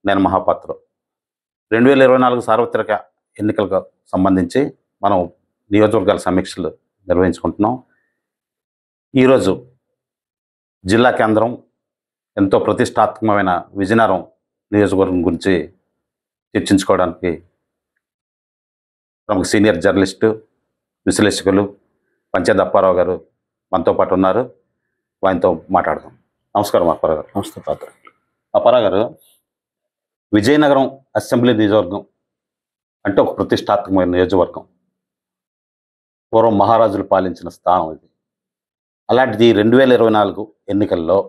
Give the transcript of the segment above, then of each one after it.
నేను మహాపాత్ర. 2024 సార్వత్రిక ఎన్నికలకు సంబంధించి మనం నియోజకవర్గాల సమీక్షలు నిర్వహించుకుంటున్నాం. ఈరోజు జిల్లా కేంద్రం ఎంతో ప్రతిష్టాత్మకమైన విజయనగరం నియోజకవర్గం గురించి చర్చించుకోవడానికి ప్రముఖ సీనియర్ జర్నలిస్టు, విశ్లేషకులు పంచాయత్ అప్పారావు గారు మనతో పాటు ఉన్నారు. ఆయనతో మాట్లాడదాం. నమస్కారం అప్పారావు గారు. నమస్తే పాత్ర. అప్పారావు గారు, విజయనగరం అసెంబ్లీ నియోజకవర్గం అంటే ఒక ప్రతిష్టాత్మకమైన నియోజకవర్గం. పూర్వం మహారాజులు పాలించిన స్థానం ఇది. అలాంటిది 2024 ఎన్నికల్లో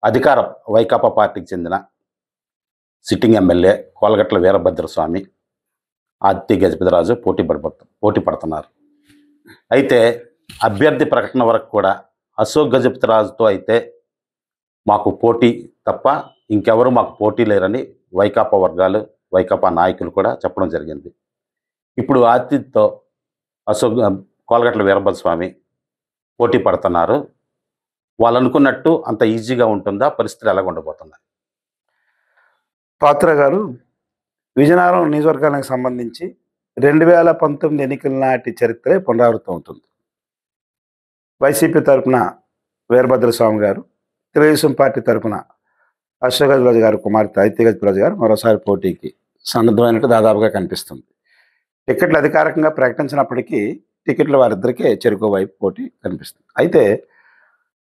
అధికార వైకాపా పార్టీకి చెందిన సిట్టింగ్ ఎమ్మెల్యే కోలగట్ల వీరభద్రస్వామి, ఆదిత్య గజపతిరాజు పోటీ పడుతున్నారు. అయితే అభ్యర్థి ప్రకటన వరకు కూడా అశోక్ గజపతిరాజుతో అయితే మాకు పోటీ తప్ప ఇంకెవరు మాకు పోటీ లేరని వైకాపా వర్గాలు, వైకాపా నాయకులు కూడా చెప్పడం జరిగింది. ఇప్పుడు ఆదిత్యతో కోలగట్ల వీరభద్రస్వామి పోటీ పడుతున్నారు. వాళ్ళు అనుకున్నట్టు అంత ఈజీగా ఉంటుందా? పరిస్థితులు ఎలాగ ఉండబోతున్నాయి? పాత్ర గారు, విజయనగరం నియోజకవర్గానికి సంబంధించి 2019 ఎన్నికల నాటి చరిత్రే పునరావృతం అవుతుంది. వైసీపీ తరఫున వీరభద్రస్వామి గారు, తెలుగుదేశం పార్టీ తరఫున అశోక్ గజపతిరాజు గారు కుమార్తె ఆదిత్య గజపతిరాజు గారు మరోసారి పోటీకి సన్నద్ధమైనట్టు దాదాపుగా కనిపిస్తుంది. టికెట్లు అధికారికంగా ప్రకటించినప్పటికీ టికెట్లు వారిద్దరికే చెరుకు వైపు పోటీ కనిపిస్తుంది. అయితే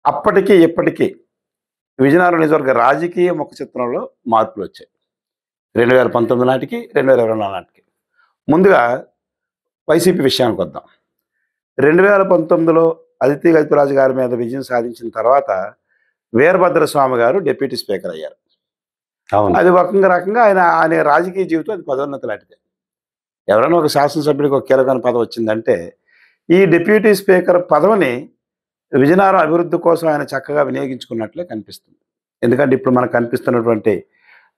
అప్పటికి ఇప్పటికీ విజయనగరం నియోజకవర్గ రాజకీయ ముఖ చిత్రంలో మార్పులు వచ్చాయి. 2019 నాటికి 2024 నాటికి. ముందుగా వైసీపీ విషయానికి వద్దాం. 2019లో ఆదిత్య గజపతిరాజు గారి మీద విజయం సాధించిన తర్వాత వీరభద్రస్వామి గారు డిప్యూటీ స్పీకర్ అయ్యారు. అది ఒక రకంగా ఆయన రాజకీయ జీవితం అది పదోన్నతి లాంటిదే. ఎవరైనా ఒక శాసనసభ్యుడికి ఒక కీలకమైన పదవి వచ్చిందంటే ఈ డిప్యూటీ స్పీకర్ పదవిని విజయనగరం అభివృద్ధి కోసం ఆయన చక్కగా వినియోగించుకున్నట్లే కనిపిస్తుంది. ఎందుకంటే ఇప్పుడు మనకు కనిపిస్తున్నటువంటి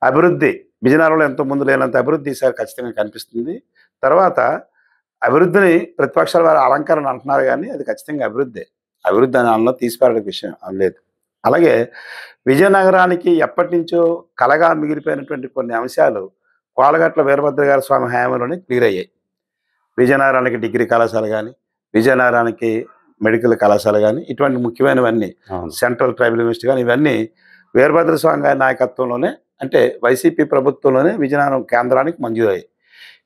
అభివృద్ధి విజయనగరంలో ఎంతో ముందు లేనంత అభివృద్ధి ఈసారి ఖచ్చితంగా కనిపిస్తుంది. తర్వాత అభివృద్ధిని ప్రతిపక్షాల వారి అలంకరణ అంటున్నారు, కానీ అది ఖచ్చితంగా అభివృద్ధి అని అన్న తీసిపారే విషయం లేదు. అలాగే విజయనగరానికి ఎప్పటి నుంచో కలగా మిగిలిపోయినటువంటి కొన్ని అంశాలు కోలగట్ల వీరభద్ర గారి స్వామి హయాంలోనే క్లియర్ అయ్యాయి. విజయనగరానికి డిగ్రీ కళాశాల కానీ, విజయనగరానికి మెడికల్ కళాశాల కానీ, ఇటువంటి ముఖ్యమైనవన్నీ, సెంట్రల్ ట్రైబల్ యూనివర్సిటీ కానీ, ఇవన్నీ వీరభద్రస్వామి గారి నాయకత్వంలోనే, అంటే వైసీపీ ప్రభుత్వంలోనే విజయనగరం కేంద్రానికి మంజూరయ్యాయి.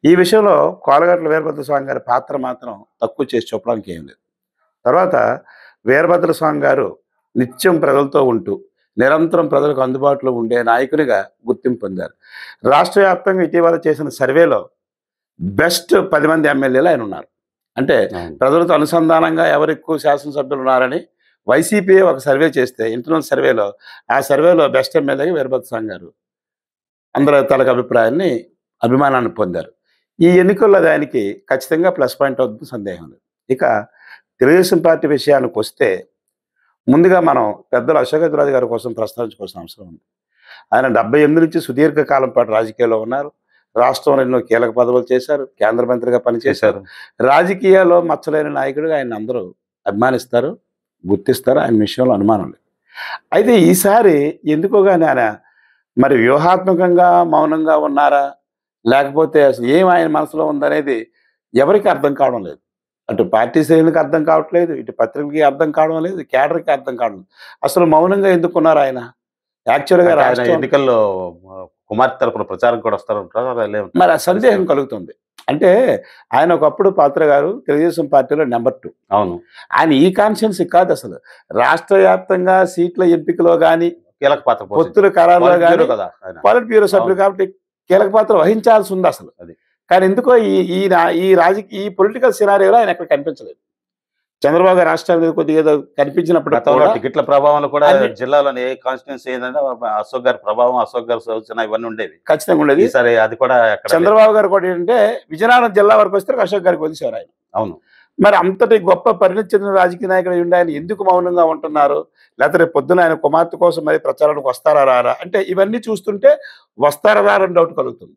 ఈ విషయంలో కోలగట్ల వీరభద్రస్వామి గారి పాత్ర మాత్రం తక్కువ చేసి చెప్పడానికి ఏం లేదు. తర్వాత వీరభద్రస్వామి గారు నిత్యం ప్రజలతో ఉంటూ నిరంతరం ప్రజలకు అందుబాటులో ఉండే నాయకునిగా గుర్తింపు పొందారు. రాష్ట్ర వ్యాప్తంగా ఇటీవల చేసిన సర్వేలో బెస్ట్ 10 మంది ఎమ్మెల్యేలు ఆయన ఉన్నారు. అంటే ప్రజలతో అనుసంధానంగా ఎవరు ఎక్కువ శాసనసభ్యులు ఉన్నారని వైసీపీ ఒక సర్వే చేస్తే, ఇంటర్నల్ సర్వేలో ఆ సర్వేలో బెస్ట్ ఎమ్మెల్యేగా వీరభద్రస్వామి గారు అందరి తలకు అభిమానాన్ని పొందారు. ఈ ఎన్నికల్లో ఆయనకి ఖచ్చితంగా ప్లస్ పాయింట్ అవుతుంది, సందేహం లేదు. ఇక తెలుగుదేశం పార్టీ విషయానికి వస్తే ముందుగా మనం పెద్దలు అశోక్ గజపతిరాజు గారి కోసం ప్రస్తావించుకోవాల్సిన అవసరం ఉంది. ఆయన 78 నుంచి సుదీర్ఘకాలం పాటు రాజకీయాల్లో ఉన్నారు. రాష్ట్రంలో ఎన్నో కీలక పదవులు చేశారు, కేంద్ర మంత్రిగా పనిచేశారు. రాజకీయాల్లో మచ్చలేని నాయకుడిగా ఆయన అందరూ అభిమానిస్తారు, గుర్తిస్తారు. ఆయన విషయంలో అనుమానం లేదు. అయితే ఈసారి ఎందుకో కానీ ఆయన మరి వ్యూహాత్మకంగా మౌనంగా ఉన్నారా, లేకపోతే అసలు ఏం ఆయన మనసులో ఉందనేది ఎవరికి అర్థం కావడం లేదు. అటు పార్టీ శ్రేణులకు అర్థం కావట్లేదు, ఇటు పత్రికలకి అర్థం కావడం లేదు, కేడర్కి అర్థం కావడం లేదు. అసలు మౌనంగా ఎందుకున్నారు ఆయన? యాక్చువల్గా ఎన్నికల్లో కుమార్తె తరపున ప్రచారం కూడా వస్తారంటారు, మరి ఆ సందేహం కలుగుతుంది. అంటే ఆయన ఒకప్పుడు పాత్ర గారు తెలుగుదేశం పార్టీలో నెంబర్ 2. అవును, ఆయన ఈ కాన్షియన్స్ కాదు, అసలు రాష్ట్ర వ్యాప్తంగా సీట్ల ఎంపికలో కానీ, కీలక పాత్ర, పొత్తుల ఖరారులో కానీ, పాలిట్ బ్యూరో సభ్యులు కాబట్టి కీలక పాత్ర వహించాల్సి ఉంది అసలు. అది కానీ ఎందుకో ఈ పొలిటికల్ సినారియోలో ఆయన ఎక్కడ కనిపించలేదు. చంద్రబాబు గారు రాష్ట్రానికి కొద్దిగా ఏదో కనిపించినప్పుడు టికెట్ల ప్రభావంలో కూడా జిల్లాలోని ఏ కాన్స్టిట్యున్సీ ఏంటంటే అశోక్ గారి ప్రభావం, అశోక్ గారి సూచన ఇవన్నీ ఉండేవి, ఖచ్చితంగా ఉండేది. సరే అది కూడా చంద్రబాబు గారు కూడా ఏంటంటే విజయనగరం జిల్లా వరకు వస్తే అశోక్ గారికి వదిలేశారు ఆయన. అవును, మరి అంతటి గొప్ప పరిణితి చెందిన రాజకీయ నాయకుడు ఉండి ఆయన ఎందుకు మౌనంగా ఉంటున్నారు? లేకపోతే రేపు పొద్దున ఆయన కుమార్తె కోసం మరి ప్రచారానికి వస్తారా రారా అంటే ఇవన్నీ చూస్తుంటే వస్తారా రారని డౌట్ కలుగుతుంది.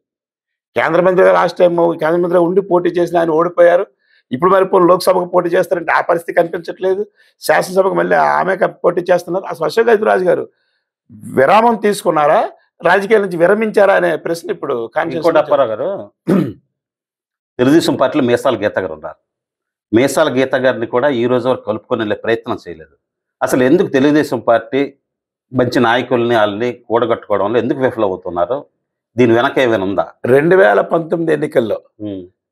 కేంద్ర మంత్రిగా లాస్ట్ టైం కేంద్ర మంత్రిగా ఉండి పోటీ చేసిన ఆయన ఓడిపోయారు. ఇప్పుడు మరి లోక్సభకు పోటీ చేస్తారంటే ఆ పరిస్థితి కనిపించట్లేదు. శాసనసభకు మళ్ళీ ఆమె పోటీ చేస్తున్నారు. అసలు అశోక్ గజపతిరాజు గారు విరామం తీసుకున్నారా, రాజకీయాల నుంచి విరమించారా అనే ప్రశ్న ఇప్పుడు ఇంకోటి అప్పారావు గారు, తెలుగుదేశం పార్టీలో మీసాల గీత గారు ఉన్నారు. మీసాల గీత గారిని కూడా ఈ రోజు వరకు కలుపుకొని వెళ్ళే ప్రయత్నం చేయలేదు. అసలు ఎందుకు తెలుగుదేశం పార్టీ మంచి నాయకుల్ని వాళ్ళని కూడగట్టుకోవడంలో ఎందుకు విఫలమవుతున్నారు? దీని వెనక ఏమైనా ఉందా? 2019 ఎన్నికల్లో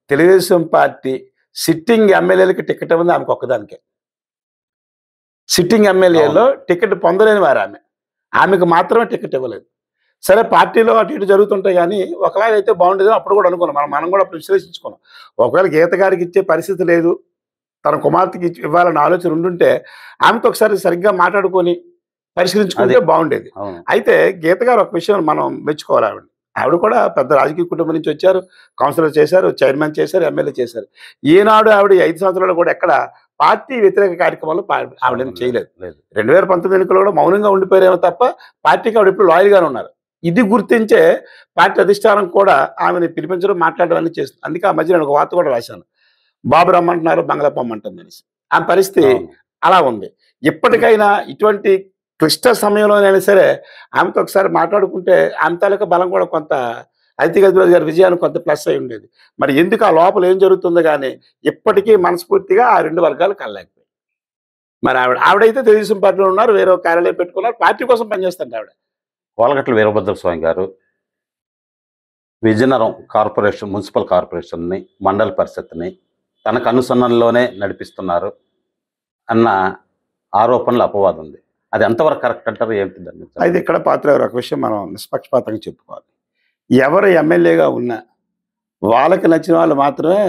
తెలుగుదేశం పార్టీ సిట్టింగ్ ఎమ్మెల్యేలకి టికెట్ ఉంది ఆమెకు ఒక్కదానికే. సిట్టింగ్ ఎమ్మెల్యేలో టికెట్ పొందలేని వారు ఆమెకు మాత్రమే టికెట్ ఇవ్వలేదు. సరే, పార్టీలో అటు ఇటు జరుగుతుంటాయి, కానీ ఒకలాగైతే బాగుండేది అప్పుడు కూడా అనుకున్నాం. మనం కూడా అప్పుడు విశ్లేషించుకున్నాం. ఒకవేళ గీత గారికి ఇచ్చే పరిస్థితి లేదు, తన కుమార్తెకి ఇవ్వాలన్న ఆలోచన ఉండుంటే ఆమెతో ఒకసారి సరిగ్గా మాట్లాడుకొని పరిశీలించుకుంటే బాగుండేది. అయితే గీత గారు ఒక విషయం మనం మెచ్చుకోవాలి. ఆవిడ కూడా పెద్ద రాజకీయ కుటుంబం నుంచి వచ్చారు, కౌన్సిలర్ చేశారు, చైర్మన్ చేశారు, ఎమ్మెల్యే చేశారు. ఈనాడు ఆవిడ 5 సంవత్సరాలు కూడా ఎక్కడ పార్టీ వ్యతిరేక కార్యక్రమాలు ఆవిడ చేయలేదు. 2019 ఎన్నికల్లో కూడా మౌనంగా ఉండిపోయారేమో తప్ప పార్టీకి ఆవిడ ఇప్పుడు లాయల్గానే ఉన్నారు. ఇది గుర్తించే పార్టీ అధిష్టానం కూడా ఆమెను పిలిపించడం, మాట్లాడడం అన్ని చేస్తుంది. అందుకే ఆ మధ్య నేను ఒక వార్త కూడా రాశాను, బాబు రమ్మంటున్నారు, బంగ్లా పొమ్మంటుంది అనేసి. ఆ పరిస్థితి అలా ఉంది. ఇప్పటికైనా ఇటువంటి క్లిష్ట సమయంలోనైనా సరే ఆమెతో ఒకసారి మాట్లాడుకుంటే ఆమె తాలూకా బలం కూడా కొంత అదితి గజరాజు గారి విజయానికి కొంత ప్లస్ అయి ఉండేది. మరి ఎందుకు ఆ లోపల ఏం జరుగుతుందో కానీ ఇప్పటికీ మనస్ఫూర్తిగా ఆ 2 వర్గాలు కలలేకపోయాయి. మరి ఆవిడైతే తెలుగుదేశం పార్టీలో ఉన్నారు, వేరే కార్యాలయం పెట్టుకున్నారు, పార్టీ కోసం పనిచేస్తారు ఆవిడ. కోలగట్ల వీరభద్ర స్వామి గారు విజయనగరం కార్పొరేషన్, మున్సిపల్ కార్పొరేషన్ని, మండల పరిషత్ని తనకు అనుసరణలోనే నడిపిస్తున్నారు అన్న ఆరోపణలు, అపవాదం ఉంది. అది ఎంతవరకు కరెక్ట్ అంటారు? ఏంటి దాన్ని? అయితే ఇక్కడ పాత్ర ఒక విషయం మనం నిష్పక్షపాతంగా చెప్పుకోవాలి. ఎవరు ఎమ్మెల్యేగా ఉన్నా వాళ్ళకి నచ్చిన వాళ్ళు మాత్రమే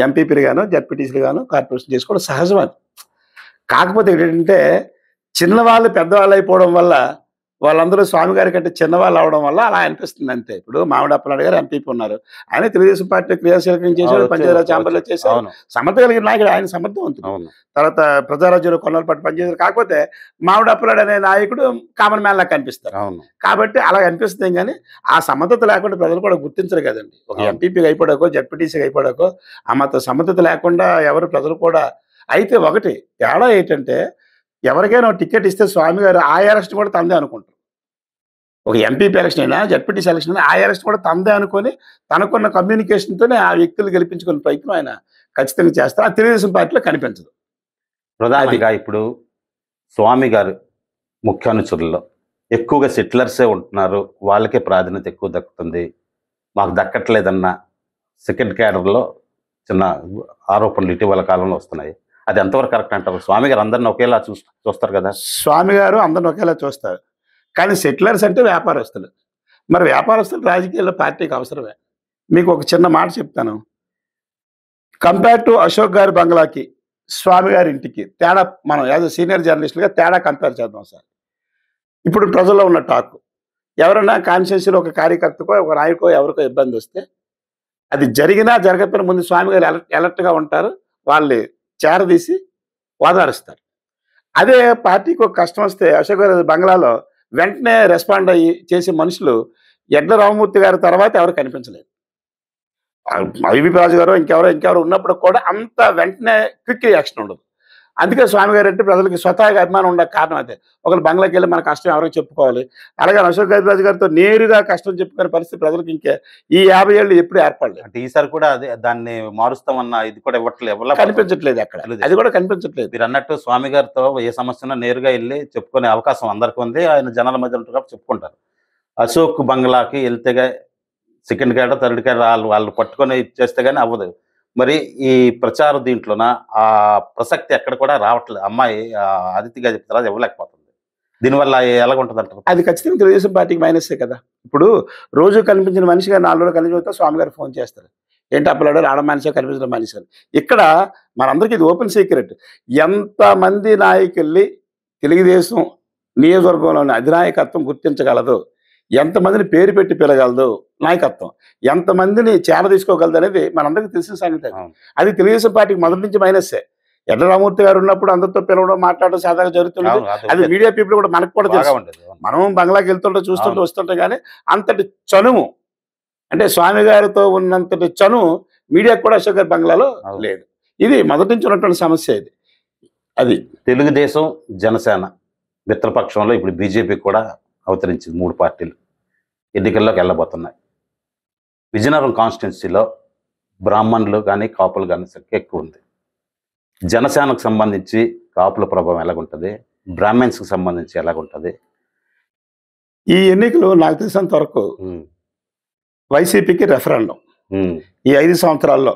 ఎంపీపీలు గాను, జడ్పీటీసీలు గాను, కార్పొరేషన్ చేసుకోవడం సహజమే. కాకపోతే ఏంటంటే చిన్నవాళ్ళు పెద్దవాళ్ళు అయిపోవడం వల్ల, వాళ్ళందరూ స్వామి గారి కంటే చిన్నవాళ్ళు అవడం వల్ల అలా అనిపిస్తుంది అంతే. ఇప్పుడు మామిడి అప్పలనాయుడు గారు ఎంపీపీ ఉన్నారు, ఆయన తెలుగుదేశం పార్టీ క్రియాశీలకం చేశారు, పంచాయతీరాజ్ ఛాంబర్లో చేశారు, సమర్థ కలిగిన నాయకుడు, ఆయన సమర్థవంతుడు. తర్వాత ప్రజారాజ్యంలో కొన్నాళ్ళ పాటు పనిచేశారు. కాకపోతే మామిడి అప్పలనాయుడు అనే నాయకుడు కామన్ మ్యాన్ లాగా కనిపిస్తారు. కాబట్టి అలా కనిపిస్తుంది, కానీ ఆ సమర్థత లేకుండా ప్రజలు కూడా గుర్తించరు కదండి. ఒక ఎంపీపీకి అయిపోడాకో, జడ్పీటీసీకి అయిపోడాకో ఆ మాత్రం సమర్థత లేకుండా ఎవరు ప్రజలు కూడా. అయితే ఒకటి తేడా ఏంటంటే, ఎవరికైనా టికెట్ ఇస్తే స్వామి గారు ఆ ఎలక్షన్ కూడా తనదే అనుకుంటారు. ఒక ఎంపీపీ ఎలక్షన్ అయినా, జడ్పీటీసీ ఎలక్షన్ అయినా ఆ ఎలక్షన్ కూడా తనదే అనుకొని తనకున్న కమ్యూనికేషన్తోనే ఆ వ్యక్తులు గెలిపించుకునే ప్రయత్నం ఆయన ఖచ్చితంగా చేస్తారు. ఆ తెలుగుదేశం పార్టీలో కనిపించదు. ప్రధానంగా ఇప్పుడు స్వామి గారు ముఖ్య అనుచరుల్లో ఎక్కువగా సెటిలర్సే ఉంటున్నారు, వాళ్ళకే ప్రాధాన్యత ఎక్కువ దక్కుతుంది, మాకు దక్కట్లేదన్న సెకండ్ క్యాడర్లో చిన్న ఆరోపణలు ఇటీవల కాలంలో వస్తున్నాయి. అది ఎంతవరకు కరెక్ట్ అంటారు? స్వామి గారు అందరిని ఒకేలా చూస్తారు కదా. స్వామి గారు అందరిని ఒకేలా చూస్తారు, కానీ సెటిలర్స్ అంటే వ్యాపారస్తులు. మరి వ్యాపారస్తులు రాజకీయాల్లో పార్టీకి అవసరమే. మీకు ఒక చిన్న మాట చెప్తాను. కంపేర్ టు అశోక్ గారి బంగ్లాకి, స్వామి గారి ఇంటికి తేడా మనం యాజ్ సీనియర్ జర్నలిస్టులుగా తేడా కంపేర్ చేద్దాం సార్. ఇప్పుడు ప్రజల్లో ఉన్న టాక్, ఎవరైనా కాన్స్టిట్యూన్సీలో ఒక కార్యకర్తకో, ఒక నాయకో, ఎవరికో ఇబ్బంది వస్తే అది జరిగినా జరగకపోయినా ముందు స్వామి గారు అలర్ట్గా ఉంటారు, వాళ్ళు చేరదీసి ఓదారుస్తారు. అదే పార్టీకి ఒక కష్టం వస్తే అశోక్ గారి బంగ్లాలో వెంటనే రెస్పాండ్ అయ్యి చేసే మనుషులు ఎడ్ల రామమూర్తి గారి తర్వాత ఎవరు కనిపించలేదు. ఐవీపీ రాజు గారు ఇంకెవరు ఉన్నప్పుడు కూడా అంత వెంటనే క్విక్ రియాక్షన్ ఉండదు. అందుకే స్వామి గారు అంటే ప్రజలకి స్వతహాగా అభిమానం ఉండే కారణం అదే. ఒకరు బంగ్లాకి వెళ్ళి మన కష్టం ఎవరికి చెప్పుకోవాలి, అలాగే అశోక్ గజరాజు గారితో నేరుగా కష్టం చెప్పుకునే పరిస్థితి ప్రజలకు ఇంకా ఈ 50 ఏళ్ళు ఎప్పుడు ఏర్పడలేదు. అంటే ఈసారి కూడా అదే దాన్ని మారుస్తామన్న ఇది కూడా కనిపించట్లేదు, అక్కడ అది కూడా కనిపించట్లేదు. మీరు అన్నట్టు స్వామి గారితో ఏ సమస్యను నేరుగా వెళ్ళి చెప్పుకునే అవకాశం అందరికీ ఉంది, ఆయన జనాల మధ్య ఉంటారు చెప్పుకుంటారు. అశోక్ బంగ్లాకి వెళ్తే సెకండ్ క్యాడర్, థర్డ్ క్యాడర్ వాళ్ళు పట్టుకొని ఇచ్చేస్తే కానీ అవ్వదు. మరి ఈ ప్రచార దీంట్లోన ఆ ప్రసక్తి ఎక్కడ కూడా రావట్లేదు. అమ్మాయి అదితిగా చెప్తారా ఇవ్వలేకపోతుంది. దీనివల్ల ఎలాగుంటుంది అంటారు? అది ఖచ్చితంగా తెలుగుదేశం పార్టీకి మైనస్సే కదా. ఇప్పుడు రోజు కనిపించిన మనిషిగా 4 రోజులు కనిపించిన స్వామి గారు ఫోన్ చేస్తారు, ఏంటి అప్పలాడు రావడం మనిషి, కనిపించడం మనిషి అని. ఇక్కడ మనందరికీ ఇది ఓపెన్ సీక్రెట్. ఎంతమంది నాయకుల్ని తెలుగుదేశం నియోజకవర్గంలోని అధినాయకత్వం గుర్తించగలదు, ఎంతమందిని పేరు పెట్టి పిలగలదు నాయకత్వం, ఎంతమందిని చేర తీసుకోగలదు అనేది మనందరికీ తెలిసిన సంగతి. అది తెలుగుదేశం పార్టీకి మొదటి నుంచి మైనస్సే. ఎడ్ల రామమూర్తి గారు ఉన్నప్పుడు అందరితో పిలవడం, మాట్లాడడం సాధాగా జరుగుతుంది. అది మీడియా పీపుల్ కూడా మనకు కూడా తెలుసు. మనం బంగ్లాకి వెళ్తుంటే చూస్తుంటే వస్తుంటే కానీ అంతటి చనువు, అంటే స్వామి గారితో ఉన్నంతటి చనువు మీడియాకు కూడా అశోక్ గారి బంగ్లాలో లేదు. ఇది మొదటి నుంచి ఉన్నటువంటి సమస్య. ఇది అది తెలుగుదేశం, జనసేన మిత్రపక్షంలో ఇప్పుడు బీజేపీ కూడా అవతరించింది. 3 పార్టీలు. ఎన్నికల్లోకి వెళ్ళబోతున్నాయి. విజయనగరం కాన్స్టిట్యున్సీలో బ్రాహ్మణులు కానీ కాపులు కానీ సంఖ్య ఎక్కువ ఉంది. జనసేనకు సంబంధించి కాపుల ప్రభావం ఎలాగుంటుంది, బ్రాహ్మణ్స్కి సంబంధించి ఎలాగుంటుంది? ఈ ఎన్నికలు నాకు తెలిసినంత వరకు వైసీపీకి రెఫరెండం. ఈ 5 సంవత్సరాల్లో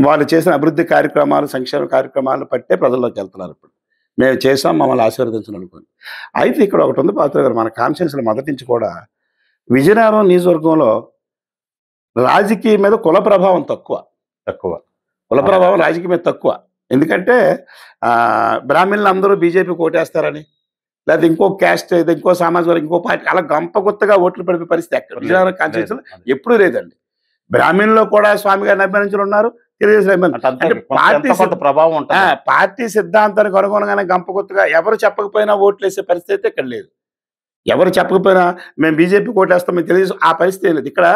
వాళ్ళు చేసిన అభివృద్ధి కార్యక్రమాలు, సంక్షేమ కార్యక్రమాలు పట్టే ప్రజల్లోకి వెళ్తున్నారు. ఇప్పుడు మేము చేసాం, మమ్మల్ని ఆశీర్వదించను అనుకోని. అయితే ఇక్కడ ఒకటి ఉంది పాత్ర గారు, మన కాన్స్టిట్యున్సీలో మొదటి నుంచి కూడా విజయనగరం నియోజకవర్గంలో రాజకీయం మీద కుల ప్రభావం తక్కువ. కుల ప్రభావం రాజకీయం మీద తక్కువ. ఎందుకంటే బ్రాహ్మణులు అందరూ బీజేపీకి ఓటేస్తారని, లేదా ఇంకో క్యాస్ట్, ఇంకో సామాజిక వర్గం, ఇంకో పార్టీ అలా గంపగుత్తగా ఓట్లు పడిపే పరిస్థితి ఎక్కడ విజయనగరం కాన్స్టిట్యున్సీలో ఎప్పుడూ లేదండి. బ్రాహ్మణుల్లో కూడా స్వామి గారిని అభిమానించిన ఉన్నారు, తెలుగుదేశం ప్రభావం ఉంటుంది. పార్టీ సిద్ధాంతానికి అనుగుణంగానే గంపగుత్తగా ఎవరు చెప్పకపోయినా ఓట్లు వేసే పరిస్థితి అయితే ఇక్కడ లేదు. ఎవరు చెప్పకపోయినా మేము బీజేపీకి ఓటేస్తాం, మేము తెలుగుదేశం, ఆ పరిస్థితి లేదు. ఇక్కడ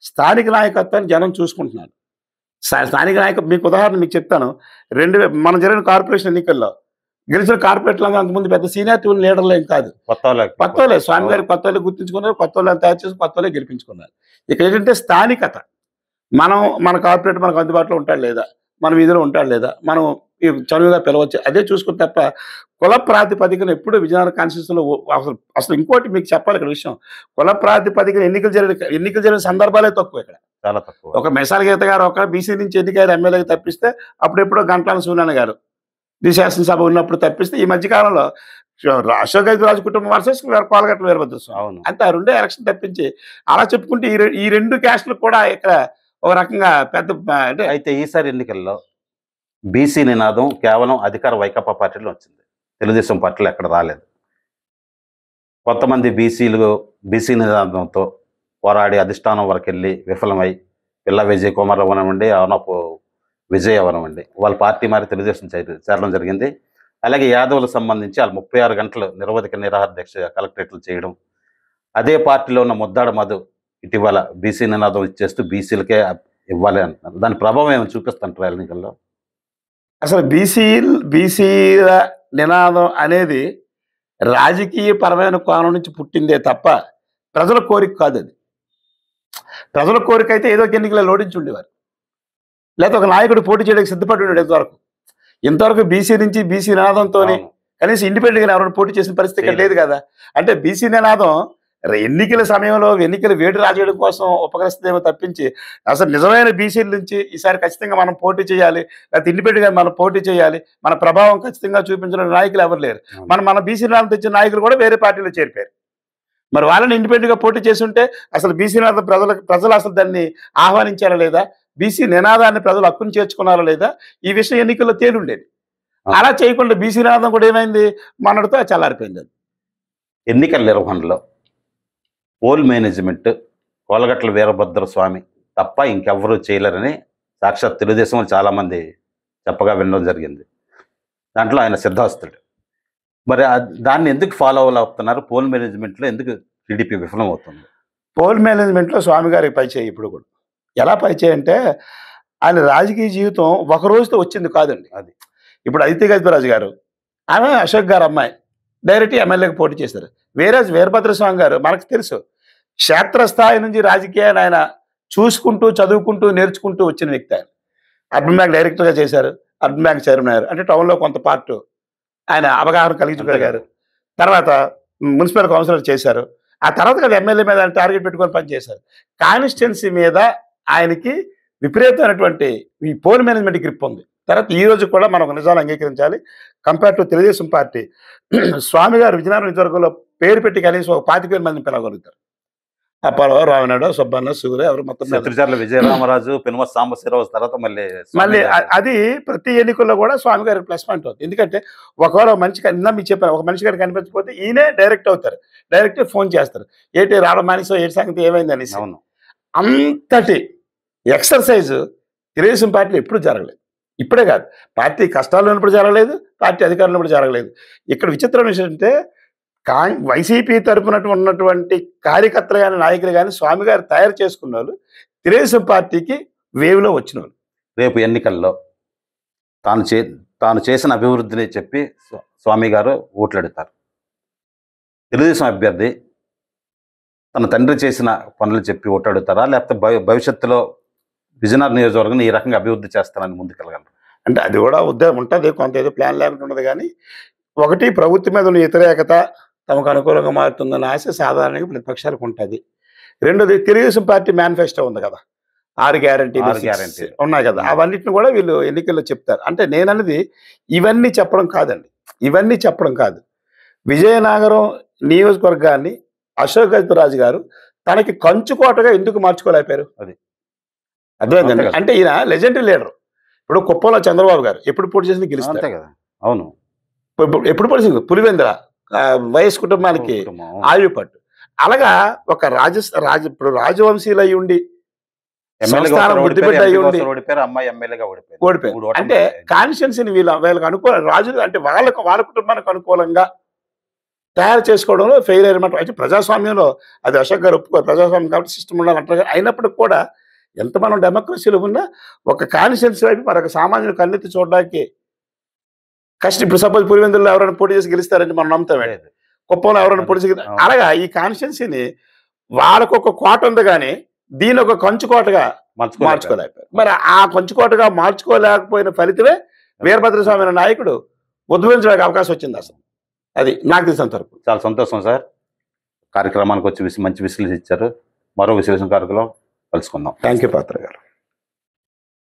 స్థానిక నాయకత్వాన్ని జనం చూసుకుంటున్నారు. స్థానిక నాయకత్వం మీకు ఉదాహరణ మీకు చెప్తాను. మన జరిగిన కార్పొరేషన్ ఎన్నికల్లో గెలిచిన కార్పొరేట్లు అంతకుముందు పెద్ద సీనియారిటీ లీడర్లు ఏం కాదు, కొత్తలే. స్వామి గారి కొత్తలే గుర్తించుకున్నారు, కొత్తలు తయారు చేసి కొత్తలే గెలిపించుకున్నారు. ఇక్కడ ఏంటంటే స్థానికత. మన కార్పొరేట్ మనకు అందుబాటులో ఉంటాడు లేదా, మన వీధిలో ఉంటాడు లేదా, మనం చనువుగా పిలవచ్చు, అదే చూసుకుని తప్ప కుల ప్రాతిపదికన ఎప్పుడు విజయనగరం కాన్స్టిట్యున్సీలో అసలు ఇంకోటి మీకు చెప్పాలి ఇక్కడ విషయం. కుల ప్రాతిపదికన ఎన్నికలు జరిగిన సందర్భాలే తక్కువ. ఇక్కడ చాలా తక్కువ. ఒక మెసాల గీత గారు ఒక బీసీ నుంచి ఎన్నికయ్యారు ఎమ్మెల్యేకి తప్పిస్తే, అప్పుడెప్పుడో గంటల సూర్యనారాయణ గారు శాసనసభ ఉన్నప్పుడు తప్పిస్తే, ఈ మధ్యకాలంలో అశోక్ గజరాజు కుటుంబం వర్సెస్ కోలగట్ల వీరభద్రస్వామి అంతే, ఆ రెండే ఎలక్షన్ తప్పించి అలా చెప్పుకుంటే ఈ 2 క్యాస్టులకు కూడా ఇక్కడ ఒక రకంగా పెద్ద అంటే. అయితే ఈసారి ఎన్నికల్లో బీసీ నినాదం కేవలం అధికార వైకాపా పార్టీలో వచ్చింది, తెలుగుదేశం పార్టీలో ఎక్కడ రాలేదు. కొంతమంది బీసీ నినాదంతో పోరాడి అధిష్టానం వరకు వెళ్ళి విఫలమై పిల్ల విజయ్ కుమార్ అవనివ్వండి, అవనపు విజయ్ అవనివ్వండి, వాళ్ళ పార్టీ మారి తెలుగుదేశం చేరడం జరిగింది. అలాగే యాదవులకు సంబంధించి వాళ్ళు 36 గంటలు నిరవధిక నిరాహార దీక్ష కలెక్టరేట్లు చేయడం, అదే పార్టీలో ఉన్న ముద్దాడ మధు ఇటీవల బీసీ నినాదం ఇచ్చేస్తూ బీసీలకే ఇవ్వాలి అంటున్నారు. దాని ప్రభావం ఏమైనా చూపిస్తుంటారు ఎన్నికల్లో? అసలు బీసీల నినాదం అనేది రాజకీయ పరమైన కోణం నుంచి పుట్టిందే తప్ప ప్రజల కోరిక కాదు. అది ప్రజల కోరిక అయితే ఏదో ఎన్నికల్లో లోడించి ఉండేవారు, లేకపోతే ఒక నాయకుడు పోటీ చేయడానికి సిద్ధపడి ఉన్నాడు. ఇంతవరకు బీసీ నుంచి బీసీ నినాదంతో కనీసం ఇండిపెండెంట్గా ఎవరైనా పోటీ చేసిన పరిస్థితి ఇక్కడ లేదు కదా. అంటే బీసీ నినాదం ఎన్నికల సమయంలో ఎన్నికల వేడి రాజేయడం కోసం ఉపకరిస్తుందేమో తప్పించి, అసలు నిజమైన బీసీల నుంచి ఈసారి ఖచ్చితంగా మనం పోటీ చేయాలి, లేకపోతే ఇండిపెండెంట్గా మనం పోటీ చేయాలి, మన ప్రభావం ఖచ్చితంగా చూపించిన నాయకులు ఎవరు లేరు. మన బీసీ నినాదం తెచ్చిన నాయకులు కూడా వేరే పార్టీలో చేరిపోయారు. మరి వాళ్ళని ఇండిపెండెంట్గా పోటీ చేసి ఉంటే అసలు బీసీ నినాదం ప్రజలు అసలు దాన్ని ఆహ్వానించారా లేదా, బీసీ నినాదాన్ని ప్రజలు హక్కును చేర్చుకున్నారా లేదా, ఈ విషయం ఎన్నికల్లో తేలుండేది. అలా చేయకుండా బీసీ నినాదం కూడా ఏమైంది, మనడితో చల్లారిపోయింది. ఎన్నికల నిర్వహణలో పోల్ మేనేజ్మెంట్ కోలగట్ల వీరభద్రస్వామి తప్ప ఇంకెవ్వరూ చేయలేరని సాక్షాత్ తెలుగుదేశంలో చాలామంది చెప్పగా వినడం జరిగింది. దాంట్లో ఆయన సిద్ధాస్తుడు. మరి దాన్ని ఎందుకు ఫాలో అవుతున్నారు? పోల్ మేనేజ్మెంట్లో ఎందుకు టీడీపీ విఫలం అవుతుంది? పోల్ మేనేజ్మెంట్లో స్వామి గారికి పైచేయి ఇప్పుడు కూడా. ఎలా పైచేయి అంటే, ఆయన రాజకీయ జీవితం ఒక రోజుతో వచ్చింది కాదండి. అది ఇప్పుడు అదితి గజపరాజు గారు, ఆమె అశోక్ గారు అమ్మాయి, డైరెక్ట్ ఎమ్మెల్యేకి పోటీ చేశారు. వీరభద్రస్వామి గారు మనకు తెలుసు, క్షేత్రస్థాయి నుంచి రాజకీయాన్ని ఆయన చూసుకుంటూ చదువుకుంటూ నేర్చుకుంటూ వచ్చిన వ్యక్తి. ఆయన అర్బన్ బ్యాంక్ డైరెక్టర్గా చేశారు, అర్బన్ బ్యాంక్ చైర్మన్ అయ్యారు. అంటే టౌన్లో కొంత పార్ట్ ఆయన అవగాహన కలిగించగలిగారు. తర్వాత మున్సిపల్ కౌన్సిలర్ చేశారు. ఆ తర్వాత కదా ఎమ్మెల్యే మీద ఆయన టార్గెట్ పెట్టుకొని పనిచేశారు. కాన్స్టిట్యున్సీ మీద ఆయనకి విపరీతమైనటువంటి ఈ పోల్ మేనేజ్మెంట్ గ్రిప్ ఉంది. తర్వాత ఈ రోజు కూడా మనం ఒక నిజాలు అంగీకరించాలి. కంపేర్ టు తెలుగుదేశం పార్టీ, స్వామి గారు విజయనగరం నియోజకవర్గంలో పేరు పెట్టి కనీసం ఒక 25,000 మందిని పిలవగలుగుతారు. అప్పారావు, రామనాయుడు, సుబ్బన్న, సూర్య, ఎవరు మొత్తం శత్రుచర్ల విజయరామరాజు, పెనుమ సాంబశివరావు తర్వాత మళ్ళీ అది ప్రతి ఎన్నికల్లో కూడా స్వామి గారికి ప్లస్ పాయింట్ అవుతుంది. ఎందుకంటే ఒకవేళ మనిషి మీకు చెప్పాను, ఒక మనిషి గారికి కనిపించకపోతే ఈయనే డైరెక్ట్ అవుతారు, డైరెక్ట్ ఫోన్ చేస్తారు, ఏంటి రావడం మానేసో, ఏంటి సంగతి ఏమైంది అనేసి. అంతటి ఎక్సర్సైజ్ తెలుగుదేశం పార్టీలో ఎప్పుడు జరగలేదు. ఇప్పుడే కాదు, పార్టీ కష్టాల్లో ఉన్నప్పుడు జరగలేదు, పార్టీ అధికారంలో ఉన్నప్పుడు జరగలేదు. ఇక్కడ విచిత్రమైన విషయం అంటే, వైసీపీ తరపున ఉన్నటువంటి కార్యకర్తలు కానీ నాయకులు కానీ స్వామి గారు తయారు చేసుకున్న వాళ్ళు తెలుగుదేశం పార్టీకి వేవ్లో వచ్చిన వాళ్ళు. రేపు ఎన్నికల్లో తాను చేసిన అభివృద్ధిని చెప్పి స్వామి గారు ఓట్లు అడుగుతారు. తెలుగుదేశం అభ్యర్థి తన తండ్రి చేసిన పనులు చెప్పి ఓటాడుతారా, లేకపోతే భవిష్యత్తులో విజయనగరం నియోజకవర్గం ఈ రకంగా అభివృద్ధి చేస్తానని ముందుకెళ్ళగలరు? అంటే అది కూడా ఉంటుంది, కొంత ఏదో ప్లాన్ లేకుండా ఉండదు. కానీ ఒకటి, ప్రభుత్వం మీద ఉన్న వ్యతిరేకత తమకు అనుకూలంగా మారుతుందన్న ఆశ సాధారణంగా ప్రతిపక్షాలకు ఉంటుంది. రెండోది, తెలుగుదేశం పార్టీ మేనిఫెస్టో ఉంది కదా, 6 గ్యారంటీలు ఉన్నాయి కదా, అవన్నిటిని కూడా వీళ్ళు ఎన్నికల్లో చెప్తారు. అంటే నేనన్నది ఇవన్నీ చెప్పడం కాదండి, ఇవన్నీ చెప్పడం కాదు. విజయనగరం నియోజకవర్గాన్ని అశోక్ గజపతిరాజు గారు తనకి కంచుకోటగా ఎందుకు మార్చుకోలేకపోయారు? అది అర్థమైందండి. అంటే ఈయన లెజెండరీ లీడర్. ఇప్పుడు కుప్పంలో చంద్రబాబు గారు ఎప్పుడు పోటీ చేసింది గెలుస్తారు కదా. అవును, ఎప్పుడు పోటీ చేసింది పులివెందుల వైఎస్ కుటుంబానికి ఆయువు పట్టు. అలాగా ఒక ఇప్పుడు రాజవంశీలు అయి ఉండి ఓడిపోయారు. అంటే కాన్స్టిట్యున్సీని వీళ్ళకి అనుకూల రాజులు, అంటే వాళ్ళ కుటుంబానికి అనుకూలంగా తయారు చేసుకోవడంలో ఫెయిల్ అయినమాట. అయితే ప్రజాస్వామ్యంలో అది అశోక్ గారు ఒప్పుకోరు, ప్రజాస్వామ్యం కాబట్టి సిస్టమ్ ఉండాలంటారు. అయినప్పటికి కూడా ఎంత మనం డెమోక్రసీలో ఉన్నా ఒక కాన్స్టిట్యున్సీ వైపు మరొక సామాన్యులు కన్నెత్తి చూడడానికి కష్టం. ఇప్పుడు సపోజ్ పులివెందుల్లో ఎవరైనా పోటీ చేసి గెలుస్తారని మనం నమ్ముతాం, కుప్పంలో ఎవరైనా పోటీ చేసి. అలాగా ఈ కాన్స్టిట్యున్సీని వాళ్ళకు ఒక కోట ఉంది కానీ దీని ఒక కంచుకోటగా మార్చుకోలేకపోయారు. మరి ఆ కంచుకోటగా మార్చుకోలేకపోయిన ఫలితమే వీరభద్రస్వామి అనే నాయకుడు ఉద్భవించడానికి అవకాశం వచ్చింది. అసలు అది నాకు తెలిసినంత వరకు. చాలా సంతోషం సార్, కార్యక్రమానికి వచ్చి మంచి విశ్లేషణ ఇచ్చారు. మరో విశ్లేషణ కార్యక్రమం కలుసుకుందాం. థ్యాంక్ యూ పాత్ర గారు.